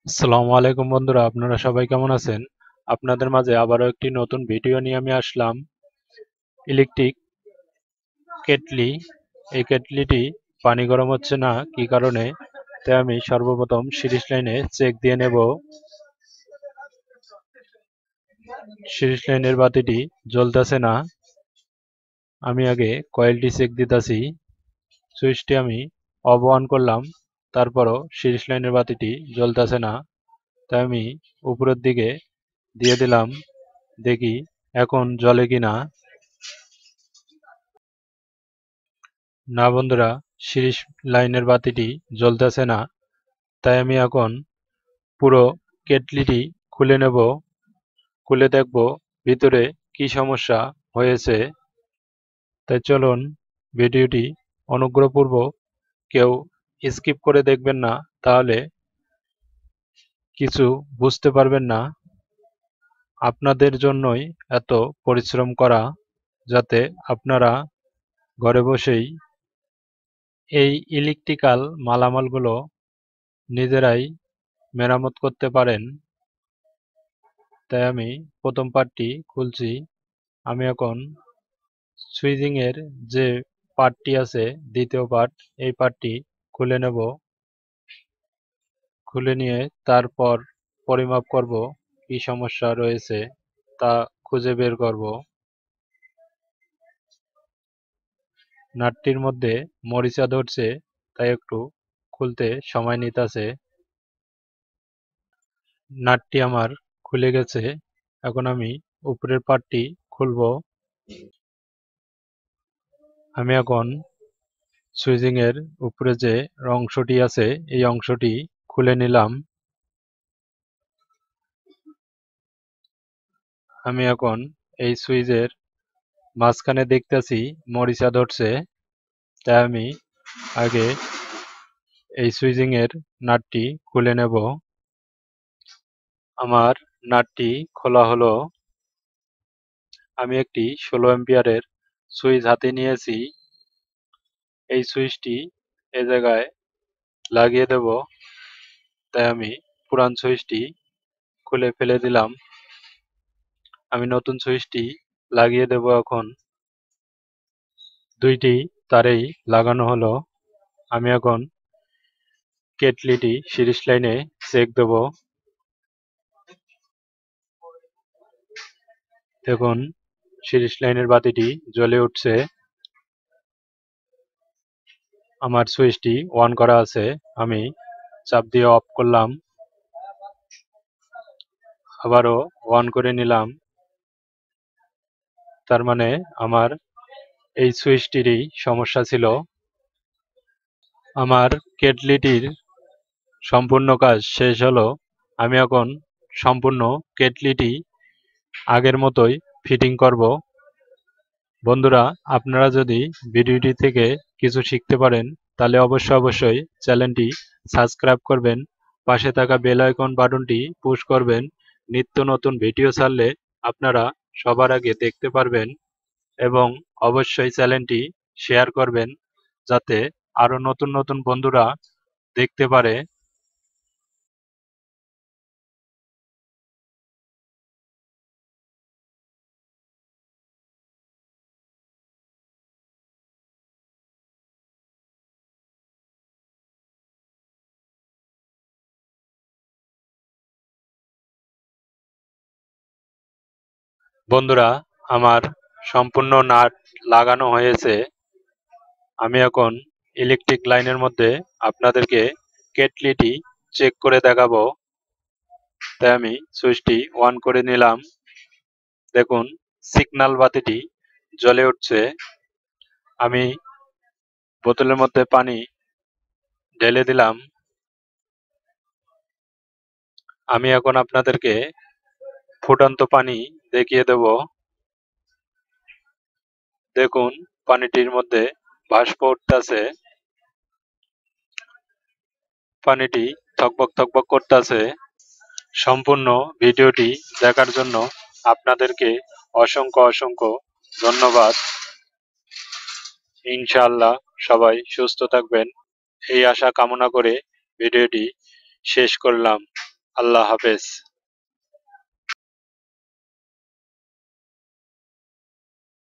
আসসালামু আলাইকুম বন্ধুরা, আপনারা সবাই কেমন আছেন? আপনাদের মাঝে আবারও একটি নতুন ভিডিও নিয়ে আমি আসলাম। Electric kettle. এই কেটলিটি পানি গরম হচ্ছে না কি কারণে, তাই আমি সর্বপ্রথম সিরিজ লাইনে চেক দিয়ে নেব। সিরিজ লাইনের বাতিটি জ্বলতেছে না, আমি আগে কয়েলটি চেক দিতেছি। সুইচটি আমি অফ অন করলাম, তারপরও সিরিজ লাইনের বাতিটি জ্বলতেছে না, তাই আমি উপরের দিকে দিয়ে দিলাম, দেখি এখন জ্বলে কিনা। না বন্ধুরা, সিরিজ লাইনের বাতিটি জ্বলতেছে না, তাই আমি এখন পুরো কেটলিটি খুলে নেব। খুলে দেখব ভিতরে কি সমস্যা হয়েছে। তাই চলুন, ভিডিওটি অনুগ্রহপূর্বক কেউ স্কিপ করে দেখবেন না, তাহলে কিছু বুঝতে পারবেন না। আপনাদের জন্যই এত পরিশ্রম করা, যাতে আপনারা ঘরে বসেই এই ইলেকট্রিক্যাল মালামালগুলো নিজেরাই মেরামত করতে পারেন। তাই আমি প্রথম পার্টটি খুলছি। আমি এখন সুইচিং এর যে পার্টটি আছে, দ্বিতীয় পার্ট, এই পার্টটি খুলে নেব। খুলে নিয়ে তারপর পরিমাপ করব কি সমস্যা রয়েছে তা খুঁজে বের করব। নাটটির মধ্যে মরিচা ধরছে, তাই একটু খুলতে সময় নিতেছে। নাটটি আমার খুলে গেছে, এখন আমি উপরের পার্টটি খুলব। আমি এখন সুইচিং এর উপরে যে অংশটি আছে, এই অংশটি খুলে নিলাম। আমি এখন এই সুইচের মাঝখানে দেখতেছি মরিচা ধরছে, তাই আমি আগে এই সুইচিং এর নাটটি খুলে নেব। আমার নাটটি খোলা হলো। আমি একটি 16 অ্যাম্পিয়ারের সুইচ হাতে নিয়েছি। এই সুইচটি এ জায়গায় লাগিয়ে দেব, তাই আমি পুরান সুইচটি খুলে ফেলে দিলাম। আমি নতুন সুইচটি লাগিয়ে দেব। এখন দুইটি তারেই লাগানো হলো। আমি এখন কেটলিটি সিরিজ লাইনে চেক দেব। দেখুন, সিরিজ লাইনের বাতিটি জ্বলে উঠছে। আমার সুইচটি অন করা আছে, আমি চাপ দিয়ে অফ করলাম, আবারও অন করে নিলাম। তার মানে আমার এই সুইচটিরই সমস্যা ছিল। আমার কেটলিটির সম্পূর্ণ কাজ শেষ হলো। আমি এখন সম্পূর্ণ কেটলিটি আগের মতোই ফিটিং করব। বন্ধুরা, আপনারা যদি ভিডিওটি থেকে কিছু শিখতে পারেন, তাহলে অবশ্যই চ্যানেলটি সাবস্ক্রাইব করবেন, পাশে থাকা বেল আইকন বাটনটি পুশ করবেন। নিত্য নতুন ভিডিও ছাড়লে আপনারা সবার আগে দেখতে পারবেন, এবং অবশ্যই চ্যানেলটি শেয়ার করবেন, যাতে আরো নতুন নতুন বন্ধুরা দেখতে পারে। বন্ধুরা, আমার সম্পূর্ণ নাট লাগানো হয়েছে। আমি এখন ইলেকট্রিক লাইনের মধ্যে আপনাদেরকে কেটলিটি চেক করে দেখাবো। তাই আমি সুইচটি অন করে নিলাম। দেখুন, সিগন্যাল বাতিটি জ্বলে উঠছে। আমি বোতলের মধ্যে পানি ঢেলে দিলাম। আমি এখন আপনাদেরকে ফুটন্ত পানি দেখিয়ে দেব। দেখুন, পানিটির মধ্যে বাষ্প উঠতেছে, পানিটি থকবক থকবক করতেছে। সম্পূর্ণ ভিডিওটি দেখার জন্য আপনাদেরকে অসংখ্য ধন্যবাদ। ইনশাআল্লাহ সবাই সুস্থ থাকবেন, এই আশা কামনা করে ভিডিওটি শেষ করলাম। আল্লাহ হাফেজ।